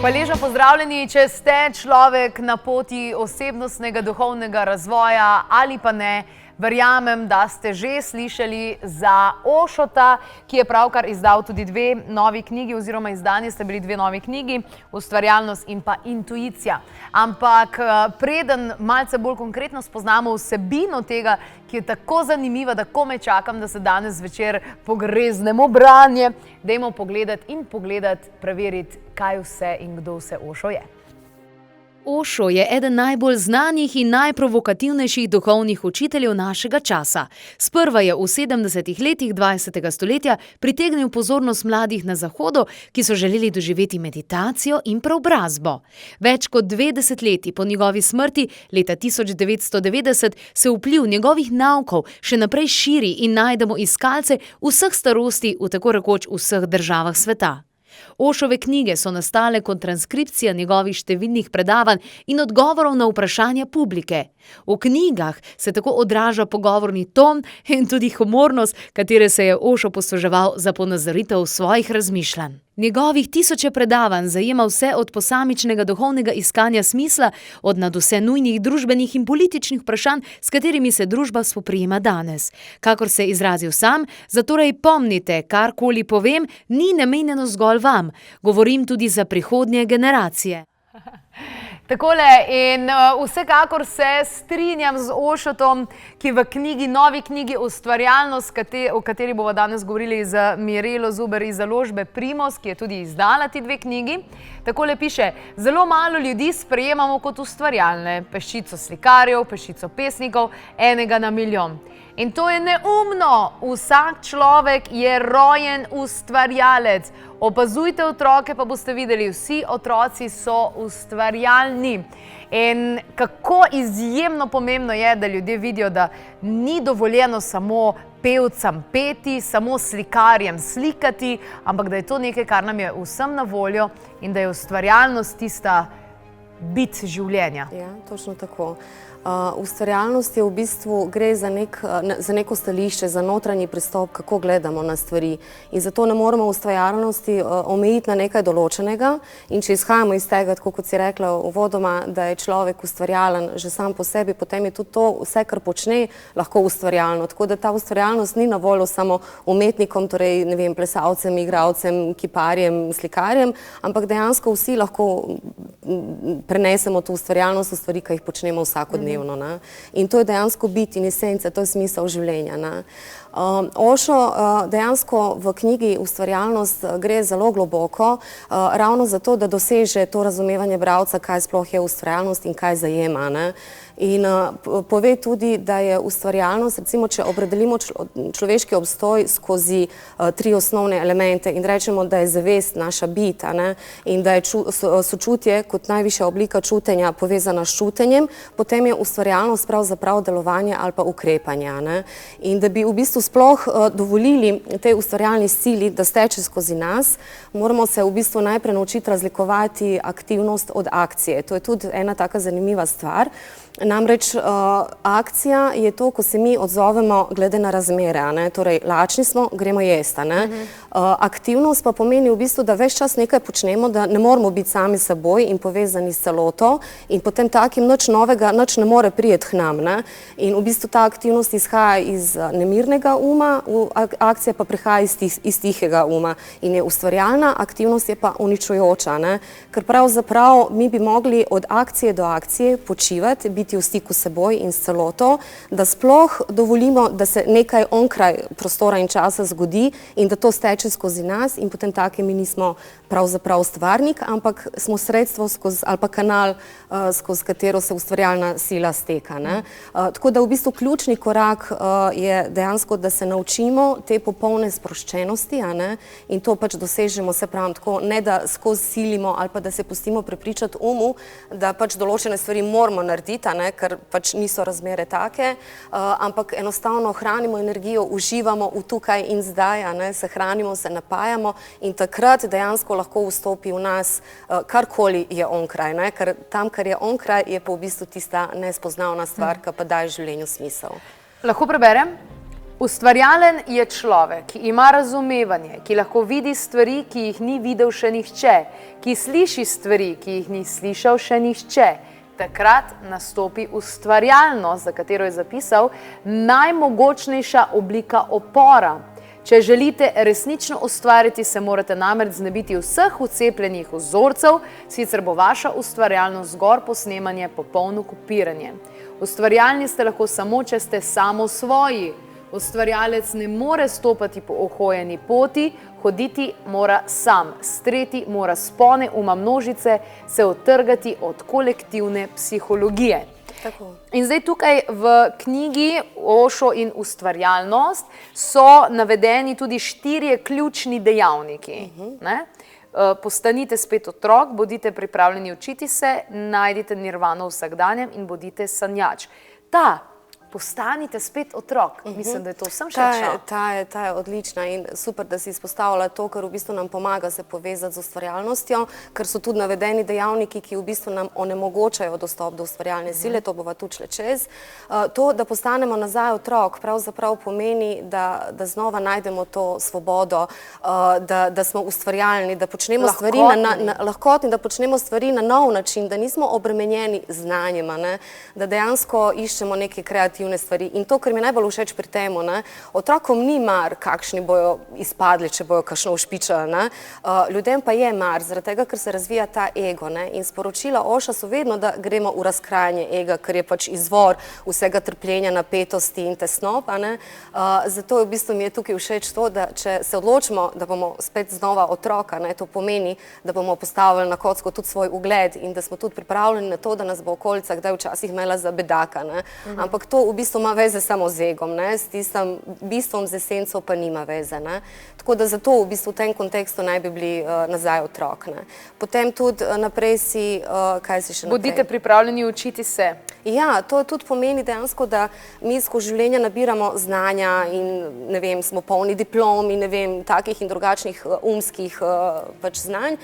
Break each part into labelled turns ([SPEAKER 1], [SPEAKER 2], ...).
[SPEAKER 1] Hvaležno pozdravljeni, če ste človek na poti osebnostnega duhovnega razvoja ali pa ne. Verjamem, da ste že slišali za Oshota, ki je pravkar izdal tudi dve novi knjigi, oziroma izdani sta bili dve novi knjigi, Ustvarjalnost in pa Intuicija. Ampak preden malce bolj konkretno spoznamo vsebino tega, ki je tako zanimiva, da komaj čakam, da se danes zvečer pogreznemo branje, dajmo pogledati in preveriti, kaj vse in kdo vse Osho je.
[SPEAKER 2] Osho je eden najbolj znanih in najprovokativnejših duhovnih učiteljev našega časa. Sprva je v 70. letih 20. stoletja pritegnil pozornost mladih na Zahodu, ki so želeli doživeti meditacijo in preobrazbo. Več kot 2 desetletji po njegovi smrti, leta 1990, se vpliv njegovih naukov še naprej širi in najdemo iskalce vseh starosti v tako rekoč vseh državah sveta. Oshove knjige so nastale kot transkripcija njegovih številnih predavanj in odgovorov na vprašanja publike. V knjigah se tako odraža pogovorni ton in tudi humornost, katere se je Osho posluževal za ponazoritev svojih razmišljanj. Njegovih tisoče predavanj zajema vse od posamičnega duhovnega iskanja smisla, od nadvse nujnih družbenih in političnih vprašanj, s katerimi se družba spoprijema danes. Kakor se je izrazil sam, zatorej pomnite, karkoli povem, ni namenjeno zgolj vam. Govorim tudi za prihodnje generacije.
[SPEAKER 1] Takole, in vsekakor se strinjam z Oshotom, ki v novi knjigi Ustvarjalnost, o kateri bomo danes govorili z Mirelo Zuber iz založbe Primos, ki je tudi izdala ti dve knjigi. Takole piše: zelo malo ljudi sprejemamo kot ustvarjalne, peščico slikarjev, peščico pesnikov, enega na milijon. In to je neumno. Vsak človek je rojen ustvarjalec. Opazujte otroke, pa boste videli, vsi otroci so ustvarjalni. In kako izjemno pomembno je, da ljudje vidijo, da ni dovoljeno samo pevcem peti, samo slikarjem slikati, ampak da je to nekaj, kar nam je vsem na voljo in da je ustvarjalnost tista bit življenja.
[SPEAKER 3] Ja, točno tako. Ustvarjalnost je v bistvu, gre za neko stališče, za notranji pristop, kako gledamo na stvari. In zato ne moremo ustvarjalnosti omejiti na nekaj določenega. In če izhajamo iz tega, tako kot si rekla uvodoma, da je človek ustvarjalen že sam po sebi, potem je tudi to vse, kar počne, lahko ustvarjalno. Tako da ta ustvarjalnost ni na voljo samo umetnikom, torej ne vem, plesalcem, igralcem, kiparjem, slikarjem, ampak dejansko vsi lahko prenesemo to ustvarjalnost v stvari, ki jih počnemo vsakodnevno. In to je dejansko bit in esenca, to je smisel življenja. Osho dejansko v knjigi Ustvarjalnost gre zelo globoko, ravno zato, da doseže to razumevanje bralca, kaj sploh je ustvarjalnost in kaj zajema. In pove tudi, da je ustvarjalnost, recimo, če opredelimo človeški obstoj skozi 3 osnovne elemente in rečemo, da je zavest naša bit, in da je sočutje kot najvišja oblika čutenja povezana s čutenjem, potem je ustvarjalnost pravzaprav delovanje ali pa ukrepanje. In da bi v bistvu sploh dovolili tej ustvarjalni sili, da steče skozi nas, moramo se v bistvu najprej naučiti razlikovati aktivnost od akcije. To je tudi ena taka zanimiva stvar. Namreč akcija je to, ko se mi odzovemo glede na razmere, torej lačni smo, gremo jesti. Aktivnost pa pomeni v bistvu, da ves čas nekaj počnemo, da ne moramo biti sami s seboj in povezani s celoto in potem takim nič novega, nič ne more prijeti k nam. In v bistvu ta aktivnost izhaja iz nemirnega uma, akcija pa prihaja iz tihega uma in je ustvarjalna, aktivnost je pa uničujoča. Ker pravzaprav mi bi mogli od akcije do akcije počivati, biti v stiku s seboj in s celoto, da sploh dovolimo, da se nekaj onkraj prostora in časa zgodi in da to steče skozi nas in potem take mi nismo pravzaprav stvarnik, ampak smo sredstvo ali pa kanal, skozi katero se ustvarjalna sila steka. Tako da v bistvu ključni korak je dejansko, da se naučimo te popolne sproščenosti in to pač dosežemo, se pravim tako, ne da skozi silimo ali pa da se pustimo prepričati umu, da pač določene stvari moramo narediti, ker pač niso razmere take, ampak enostavno hranimo energijo, uživamo v tukaj in zdaj, se hranimo, se napajamo in takrat dejansko lahko vstopi v nas karkoli je onkraj, ker tam, kar je onkraj, je pa v bistvu tista nespoznavna stvar, ki pa daje življenju smisel.
[SPEAKER 1] Lahko preberem? Ustvarjalen je človek, ki ima razumevanje, ki lahko vidi stvari, ki jih ni videl še nihče, ki sliši stvari, ki jih ni slišal še nihče. Takrat nastopi ustvarjalnost, za katero je zapisal, najmogočnejša oblika opora. Če želite resnično ustvariti, se morate namreč znebiti vseh vcepljenih vzorcev, sicer bo vaša ustvarjalnost zgor posnemanje, popolno kopiranje. Ustvarjalni ste lahko samo, če ste samosvoji. Ustvarjalec ne more stopati po ohojeni poti, hoditi mora sam, streti mora spone uma množice, se odtrgati od kolektivne psihologije.
[SPEAKER 3] Tako.
[SPEAKER 1] In zdaj tukaj v knjigi Ošo in ustvarjalnost so navedeni tudi 4 ključni dejavniki. Ne? Postanite spet otrok, bodite pripravljeni učiti se, najdite nirvano v vsakdanjem in bodite sanjač. Postanite spet otrok. Mislim, da je to vsem všečno.
[SPEAKER 3] Ta je odlična in super, da si izpostavila to, ker v bistvu nam pomaga se povezati z ustvarjalnostjo, ker so tudi navedeni dejavniki, ki v bistvu nam onemogočajo dostop do ustvarjalne sile, to bova tudi šle čez. To, da postanemo nazaj otrok, pravzaprav pomeni, da znova najdemo to svobodo, da smo ustvarjalni, da počnemo stvari lahkotni, da počnemo stvari na nov način, da nismo obremenjeni znanjima, da dejansko iščemo neke kreativne stvari. In to, kar mi najbolj všeč pri temu, otrokom ni mar, kakšni bojo izpadli, če bojo kakšno ušpičali. Ljudem pa je mar, zaradi tega, ker se razvija ta ego. In sporočila Oša so vedno, da gremo v razkrajanje ega, ker je pač izvor vsega trpljenja, napetosti in tesnob. Zato v bistvu mi je tukaj všeč to, da če se odločimo, da bomo spet znova otroka, to pomeni, da bomo postavili na kocko tudi svoj ugled in da smo tudi pripravljeni na to, da nas bo okolica kdaj včasih imela za bedaka. Ampak to v bistvu ima veze samo z egom, s tistim bistvom, z esenco pa nima veze. Tako da zato v bistvu v tem kontekstu naj bi bili nazaj otrok. Potem tudi naprej kaj si še naprej?
[SPEAKER 1] Bodite pripravljeni učiti se.
[SPEAKER 3] Ja, to tudi pomeni dejansko, da mi skozi življenje nabiramo znanja in ne vem, smo polni diplom in ne vem, takih in drugačnih umskih pač znanj.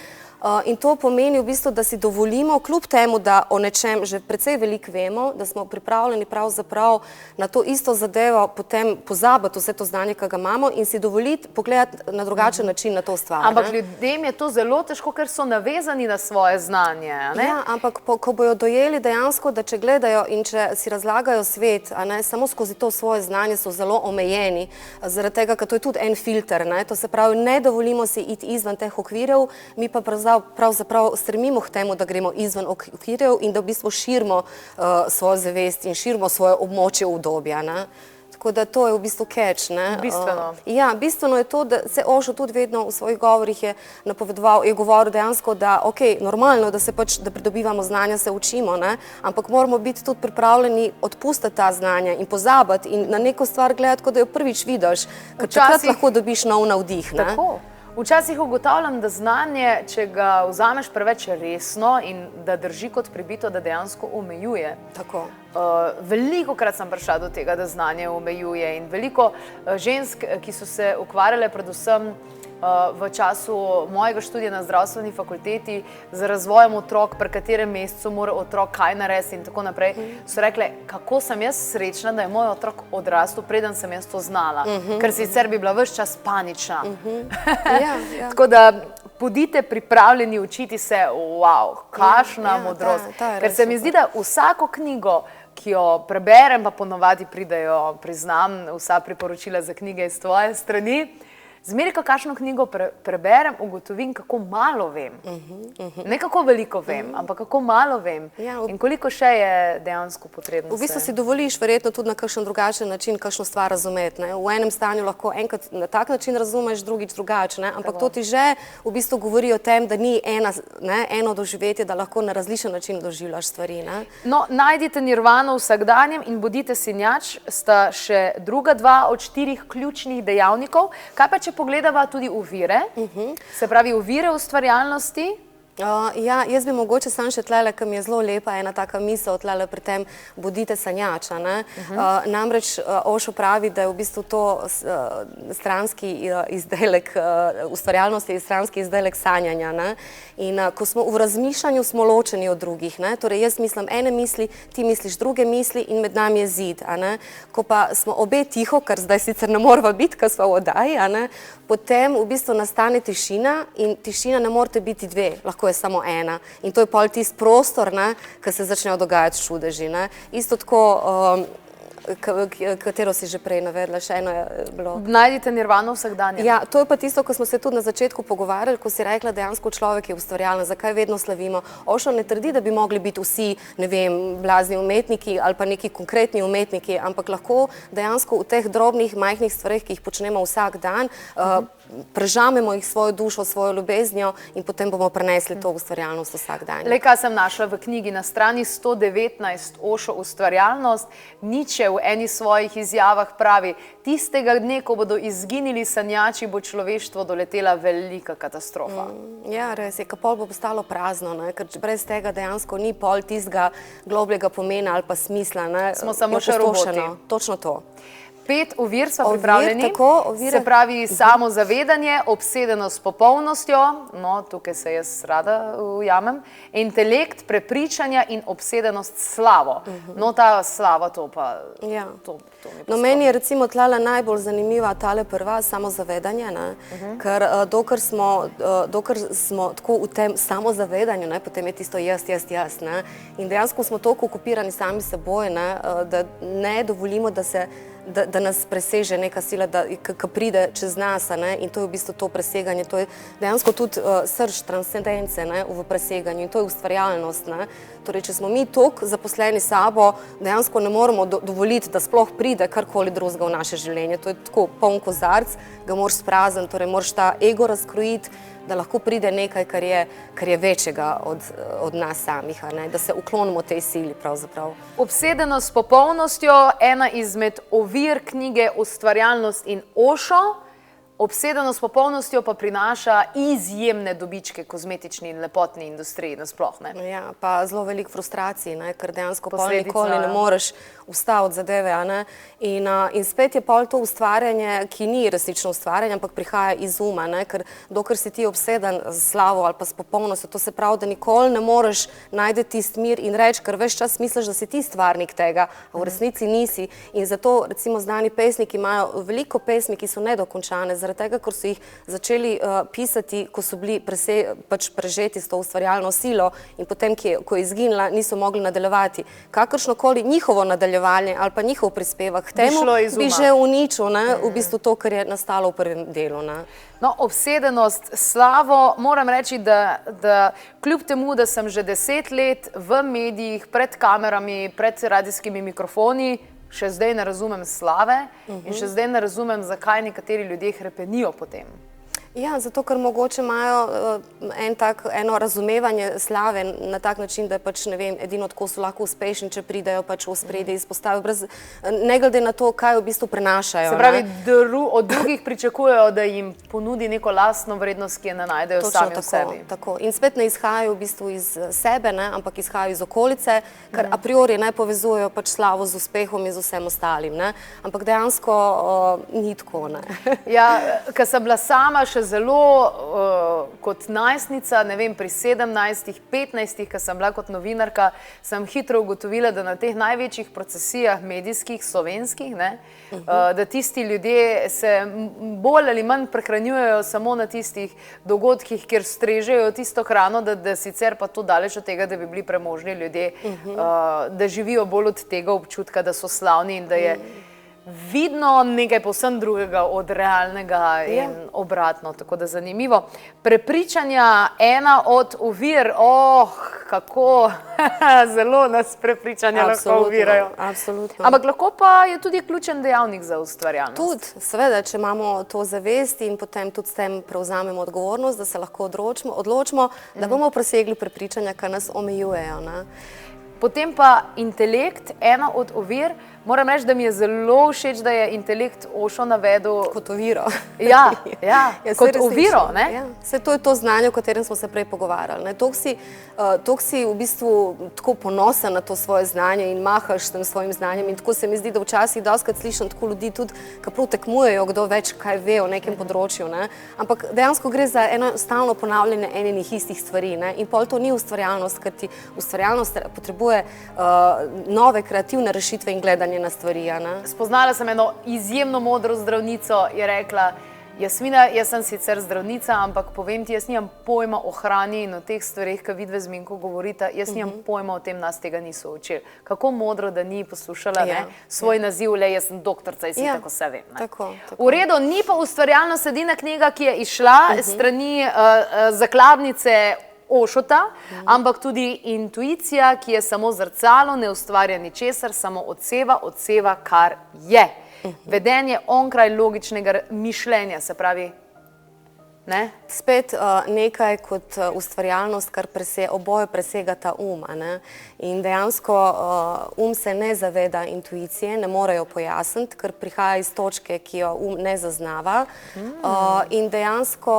[SPEAKER 3] In to pomeni v bistvu, da si dovolimo, kljub temu, da o nečem že precej veliko vemo, da smo pripravljeni pravzaprav na to isto zadevo, potem pozabiti vse to znanje, ki ga imamo in si dovoliti pogledati na drugačen način na to stvar.
[SPEAKER 1] Ampak ljudem je to zelo težko, ker so navezani na svoje znanje.
[SPEAKER 3] Ja, ampak ko bojo dojeli dejansko, da če gledajo in če si razlagajo svet, samo skozi to svoje znanje so zelo omejeni, zaradi tega, ker to je tudi en filter. To se pravi, ne dovolimo si iti izven teh okvirjev, mi pa pravzaprav stremimo k temu, da gremo izven okvirjev in da v bistvu širimo svojo zavest in širimo svoje območje udobja. Tako da to je v bistvu catch.
[SPEAKER 1] Bistveno.
[SPEAKER 3] Ja, bistveno je to, da se Ošo tudi vedno v svojih govorih je napovedoval, je govoril dejansko, da normalno, da se pač, da pridobivamo znanja, se učimo, ampak moramo biti tudi pripravljeni odpustiti ta znanja in pozabiti in na neko stvar gledati, kot da jo prvič vidiš, ker takrat lahko dobiš nov navdih.
[SPEAKER 1] Tako. Včasih ugotavljam, da znanje, če ga vzameš preveč resno in da drži kot pribito, da dejansko omejuje.
[SPEAKER 3] Tako.
[SPEAKER 1] Velikokrat sem prišla do tega, da znanje omejuje in veliko žensk, ki so se ukvarjale predvsem v času mojega študija na zdravstveni fakulteti z razvojem otrok, pri katerem mesecu mora otrok kaj narediti in tako naprej, so rekle, kako sem jaz srečna, da je moj otrok odrastel, preden sem jaz to znala, ker sicer bi bila ves čas panična. Tako da bodite pripravljeni učiti se, wow, kakšna modrost. Ker se mi zdi, da vsako knjigo, ki jo preberem, pa ponovadi pridejo, priznam, vsa priporočila za knjige iz tvoje strani, zmeraj, ko kakšno knjigo preberem, ugotovim, kako malo vem. Ne kako veliko vem, ampak kako malo vem. In koliko še je dejansko potrebno se.
[SPEAKER 3] V bistvu si dovoliš verjetno tudi na kakšen drugačen način kakšno stvar razumeti. V enem stanju lahko enkrat na tak način razumeš, drugič drugače. Ampak to ti že v bistvu govori o tem, da ni eno doživetje, da lahko na različen način doživljaš stvari.
[SPEAKER 1] No, najdite nirvano v vsakdanjem in bodite sanjač, sta še druga dva od 4 ključnih dejavnikov. Kaj pa, če pogledava tudi ovire, se pravi ovire ustvarjalnosti?
[SPEAKER 3] Ja, jaz bi mogoče sam še tlele, ker mi je zelo lepa ena taka misel tlele pri tem bodite sanjača. Namreč Osho pravi, da je v bistvu to stranski izdelek, ustvarjalnost je stranski izdelek sanjanja. In ko smo v razmišljanju, smo ločeni od drugih. Torej jaz mislim ene misli, ti misliš druge misli in med nami je zid. Ko pa smo obe tiho, kar zdaj sicer ne morava biti, ker smo v oddaji, potem v bistvu nastane tišina in tišina ne morete biti dve, lahko je samo ena. In to je pol tisti prostor, ki se začnejo dogajati čudeži. Isto tako, katero si že prej navedla, še eno je bilo.
[SPEAKER 1] Najdite nirvano vsakdanje.
[SPEAKER 3] Ja, to je pa tisto, ko smo se tudi na začetku pogovarjali, ko si rekla, dejansko človek je ustvarjalen, zakaj vedno slavimo. Osho ne trdi, da bi mogli biti vsi, ne vem, blazni umetniki ali pa neki konkretni umetniki, ampak lahko dejansko v teh drobnih, majhnih stvareh, ki jih počnemo vsak dan, prežamemo jih svojo dušo, svojo ljubeznjo in potem bomo prenesli to ustvarjalnost vsak dan.
[SPEAKER 1] Le, kaj sem našla v knjigi na strani 119 Osho ustvarjalnost, Nietzsche v eni svojih izjavah pravi, tistega dne, ko bodo izginili sanjači, bo človeštvo doletela velika katastrofa.
[SPEAKER 3] Ja, res je, ker pol bo postalo prazno, ker brez tega dejansko ni pol tistega globljega pomena ali pa smisla.
[SPEAKER 1] Smo samo še roboti.
[SPEAKER 3] Točno to.
[SPEAKER 1] 5 ovir smo pripravljeni,
[SPEAKER 3] ovire.
[SPEAKER 1] Se pravi samozavedanje, obsedenost s popolnostjo, no tukaj se jaz rada ujamem, intelekt, prepričanja in obsedenost s slavo. No ta slava, to pa, to mi pa
[SPEAKER 3] no meni je recimo tlele najbolj zanimiva tale prva, samozavedanje, ker dokler smo tako v tem samozavedanju, potem je tisto jaz, in dejansko smo toliko okupirani sami seboj, da ne dovolimo, da nas preseže neka sila, ki pride čez nas, in to je v bistvu to preseganje, to je dejansko tudi srž transcendence v preseganju in to je ustvarjalnost. Torej, če smo mi toliko zaposleni sabo, dejansko ne moremo dovoliti, da sploh pride karkoli drugega v naše življenje. To je tako poln kozarc, ga moraš sprazniti, torej moraš ta ego razkrojiti, da lahko pride nekaj, kar je večjega od nas samih, da se uklonimo tej sili pravzaprav.
[SPEAKER 1] Obsedenost s popolnostjo, ena izmed ovir knjige Ustvarjalnost in Osho. Obsedenost s popolnostjo pa prinaša izjemne dobičke kozmetični in lepotni industriji nasploh.
[SPEAKER 3] Ja, pa zelo veliko frustracij, ker dejansko pol nikoli ne moreš ustaviti zadeve. In spet je pol to ustvarjanje, ki ni resnično ustvarjanje, ampak prihaja iz uma, ker dokler si ti obseden z slavo ali pa s popolnostjo, to se pravi, da nikoli ne moreš najti tisti mir in reči, ker ves čas misliš, da si ti stvarnik tega, a v resnici nisi. In zato recimo znani pesniki imajo veliko pesmi, ki so nedokončane, zaradi tega, ker so jih začeli pisati, ko so bili prežeti s to ustvarjalno silo in potem, ko je izginila, niso mogli nadaljevati. Kakršnokoli njihovo nadaljevanje ali pa njihov prispevek k temu bi že uničil v bistvu to, kar je nastalo v prvem delu.
[SPEAKER 1] No, obsedenost s slavo, moram reči, da kljub temu, da sem že 10 let v medijih, pred kamerami, pred radijskimi mikrofoni, še zdaj ne razumem slave in še zdaj ne razumem, zakaj nekateri ljudje hrepenijo po tem.
[SPEAKER 3] Ja, zato, ker mogoče imajo eno razumevanje slave na tak način, da je ne vem, edino tako so lahko uspešni, če pridejo v ospredje izpostavijo, ne glede na to, kaj v bistvu prenašajo.
[SPEAKER 1] Se pravi, od drugih pričakujejo, da jim ponudi neko lastno vrednost, ki je ne najdejo sami v sebi.
[SPEAKER 3] Tako. In spet ne izhajajo v bistvu iz sebe, ampak izhajajo iz okolice, ker a priori ne povezujejo slavo z uspehom in z vsem ostalim. Ampak dejansko ni tako.
[SPEAKER 1] Ja, ker sem bila sama še zelo kot najstnica, ne vem, pri 17, 15, ko sem bila kot novinarka, sem hitro ugotovila, da na teh največjih procesijah medijskih, slovenskih, da tisti ljudje se bolj ali manj prehranjujejo samo na tistih dogodkih, kjer strežejo tisto hrano, da sicer pa to daleč od tega, da bi bili premožni ljudje, da živijo bolj od tega občutka, da so slavni in da je vidno nekaj povsem drugega od realnega in obratno, tako da zanimivo. Prepričanja, ena od ovir, kako zelo nas prepričanja lahko ovirajo.
[SPEAKER 3] Absolutno.
[SPEAKER 1] Ampak lahko pa je tudi ključen dejavnik za ustvarjalnost.
[SPEAKER 3] Tudi, seveda, če imamo to zavest in potem tudi s tem prevzamemo odgovornost, da se lahko odločimo, da bomo presegli prepričanja, ki nas omejujejo.
[SPEAKER 1] Potem pa intelekt, ena od ovir. Moram reči, da mi je zelo všeč, da je intelekt Osho navedel
[SPEAKER 3] Kot oviro.
[SPEAKER 1] Ja, kot
[SPEAKER 3] saj
[SPEAKER 1] oviro.
[SPEAKER 3] resnično, ja. Saj to je to znanje, o katerem smo se prej pogovarjali. Toliko si v bistvu tako ponosen na to svoje znanje in mahaš s tem svojim znanjem. In tako se mi zdi, da včasih dostikrat slišim tako ljudi tudi, ki prav tekmujejo, kdo več kaj ve o nekem področju. Ne? Ampak dejansko gre za eno stalno ponavljanje enih istih stvari. Ne? In pol to ni ustvarjalnost, ker ti ustvarjalnost potrebuje nove kreativne rešitve in gledanje na stvari.
[SPEAKER 1] Spoznala sem eno izjemno modro zdravnico, je rekla, Jasmina, jaz sem sicer zdravnica, ampak povem ti, jaz nimam pojma o hrani in o teh stvareh, ki vidve z Minko govorita, jaz nimam pojma o tem, nas tega niso učili. Kako modro, da ni poslušala svoj naziv, le jaz sem doktorca in si tako vse vem.
[SPEAKER 3] Tako.
[SPEAKER 1] V redu, ni pa ustvarjalnost edina knjiga, ki je izšla strani zakladnice Oshota, ampak tudi intuicija, ki je samo zrcalo, ne ustvarja ničesar, samo odseva, kar je. Vedenje onkraj logičnega mišljenja, se pravi, ne?
[SPEAKER 3] Spet nekaj kot ustvarjalnost, kar oboje presegata ne? In dejansko se ne zaveda intuicije, ne more jo pojasniti, ker prihaja iz točke, ki jo ne zaznava. In dejansko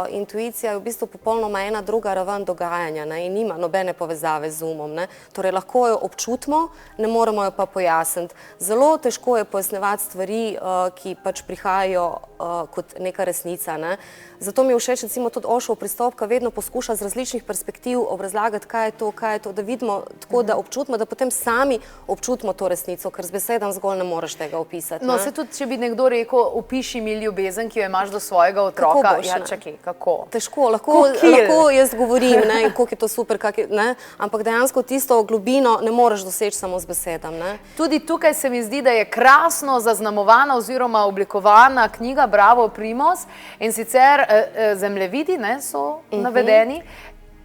[SPEAKER 3] intuicija je v bistvu popolnoma ena druga raven dogajanja, ne? In nima nobene povezave z umom. Ne? Torej lahko jo občutimo, ne moremo jo pa pojasniti. Zelo težko je pojasnjevati stvari, ki pač prihajajo kot neka resnica. Ne? Zato mi je všeč recimo tudi Oshov pristop, ki vedno poskuša z različnih perspektiv obrazlagati, kaj je to, da vidimo tako, da občutimo, da potem sami občutimo to resnico, ker z besedam zgolj ne moreš tega opisati.
[SPEAKER 1] No, se tudi, če bi nekdo rekel, opiši mi ljubezen, ki jo imaš do svojega otroka.
[SPEAKER 3] Kako boš,
[SPEAKER 1] ja, čakaj, kako?
[SPEAKER 3] Težko, lahko jaz govorim, ne, koliko je to super, ne, ampak dejansko tisto globino ne moreš doseči samo z besedam. Ne.
[SPEAKER 1] Tudi tukaj se mi zdi, da je krasno zaznamovana oziroma oblikovana knjiga Bravo Primoz, in sicer zemljevidi so navedeni,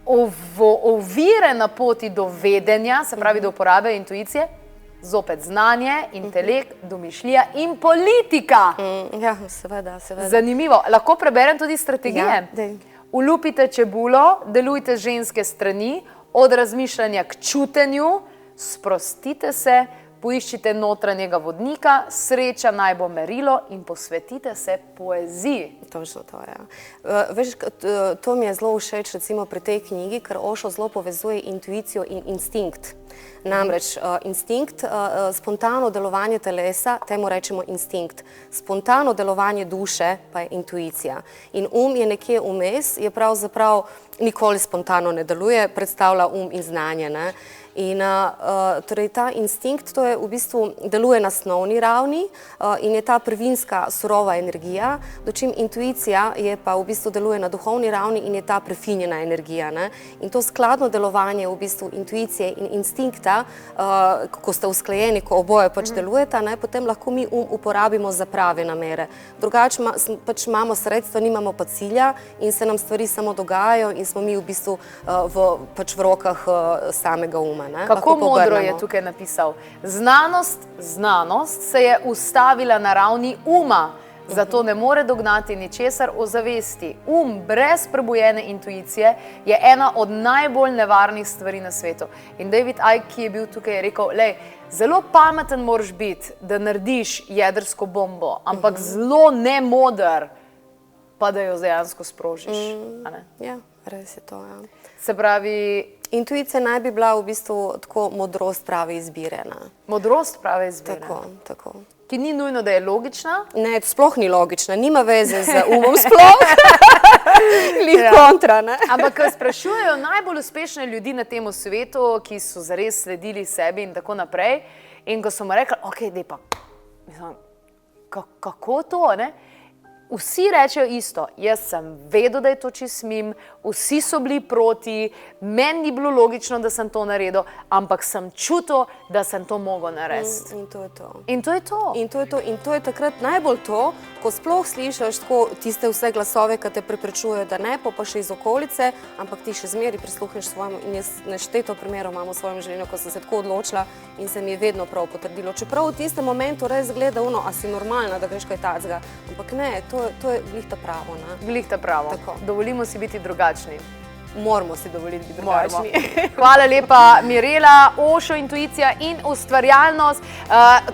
[SPEAKER 1] ovire na poti do vedenja, se pravi do uporabe intuicije, zopet znanje, intelekt, domišljija in politika.
[SPEAKER 3] Ja, seveda.
[SPEAKER 1] Zanimivo. Lahko preberem tudi strategije?
[SPEAKER 3] Ja, daj.
[SPEAKER 1] Ulupite čebulo, delujte z ženske strani, od razmišljanja k čutenju, sprostite se, poiščite notranjega vodnika, sreča naj bo merilo in posvetite se poeziji.
[SPEAKER 3] Točno to, ja. Veš, to mi je zelo všeč recimo pri tej knjigi, ker Osho zelo povezuje intuicijo in instinkt. Namreč instinkt, spontano delovanje telesa, temu rečemo instinkt. Spontano delovanje duše pa je intuicija. In je nekje vmes, je pravzaprav nikoli spontano ne deluje, predstavlja in znanje. Ne? In torej ta instinkt, to je v bistvu deluje na snovni ravni in je ta prvinska surova energija, dočim intuicija je pa v bistvu deluje na duhovni ravni in je ta prefinjena energija. Ne? In to skladno delovanje v bistvu intuicije in instinkta, ko sta usklajeni, ko oboje pač delujeta, ne, potem lahko mi uporabimo za prave namere. Drugače pač imamo sredstva, nimamo pa cilja in se nam stvari samo dogajajo in smo mi v bistvu pač v rokah samega uma. Ne?
[SPEAKER 1] Kako modro je tukaj napisal. Znanost se je ustavila na ravni uma, zato ne more dognati ničesar o zavesti. Brez prebujene intuicije je ena od najbolj nevarnih stvari na svetu. In David Icke, ki je bil tukaj, je rekel, lej, zelo pameten moraš biti, da narediš jedrsko bombo, ampak zelo nemoder, pa da jo dejansko sprožiš.
[SPEAKER 3] Ja, res je to, ja.
[SPEAKER 1] Se pravi,
[SPEAKER 3] intuicija naj bi bila v bistvu tako modrost prave izbire.
[SPEAKER 1] Modrost prave izbire.
[SPEAKER 3] Tako.
[SPEAKER 1] Ki ni nujno, da je logična.
[SPEAKER 3] Ne, sploh ni logična, nima veze z umom sploh. Lih kontra, ne.
[SPEAKER 1] Ampak sprašujejo najbolj uspešne ljudi na tem svetu, ki so zares sledili sebi in tako naprej. In ko so mu rekli, ok, dej pa, mislim, kako to, ne? Vsi rečejo isto, jaz sem vedel, da je to čisto mim, vsi so bili proti, meni ni bilo logično, da sem to naredil, ampak sem čutil, da sem to mogel narediti.
[SPEAKER 3] In to je to.
[SPEAKER 1] In to je to.
[SPEAKER 3] In to je takrat najbolj to, ko sploh slišiš tiste vse glasove, ki te preprečujejo, da ne, pa še iz okolice, ampak ti še zmeri prisluhneš svojemu. In jaz nešteto primerov imam v svojem življenju, ko sem se tako odločila in se mi je vedno prav potrdilo. Čeprav v tistem momentu res gleda a si normalna, da greš kaj tacga, ampak ne, to je glih ta pravo.
[SPEAKER 1] Glih ta pravo. Dovolimo si biti drugačni.
[SPEAKER 3] moramo si dovoliti biti drugačni.
[SPEAKER 1] Hvala lepa, Mirela, Ošo, intuicija in ustvarjalnost.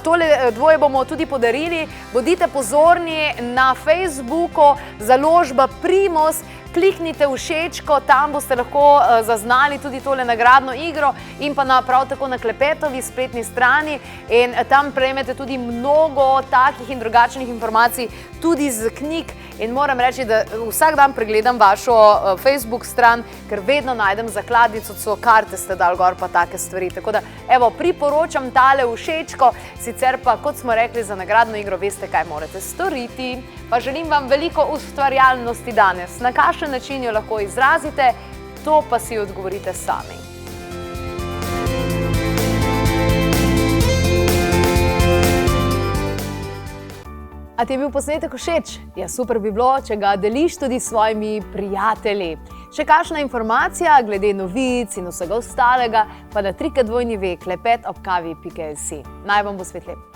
[SPEAKER 1] Tole dvoje bomo tudi podarili. Bodite pozorni na Facebooku, založba Primos. Kliknite všečko, tam boste lahko zaznali tudi tole nagradno igro in pa prav tako na Klepetovi spletni strani in tam prejmete tudi mnogo takih in drugačnih informacij, tudi z knjig in moram reči, da vsak dan pregledam vašo Facebook stran, ker vedno najdem zakladnico, karte ste dal gor pa take stvari. Tako da, evo, priporočam tale všečko, sicer pa, kot smo rekli, za nagradno igro veste, kaj morate storiti. Pa želim vam veliko ustvarjalnosti danes. Na kakšen način jo lahko izrazite, to pa si odgovorite sami. A ti je bil posnetek všeč? Ja, super bi bilo, če ga deliš tudi s svojimi prijatelji. Še kakšna informacija glede novic in vsega ostalega, pa na www.klepetobkavi.si. Naj vam bo svet lep.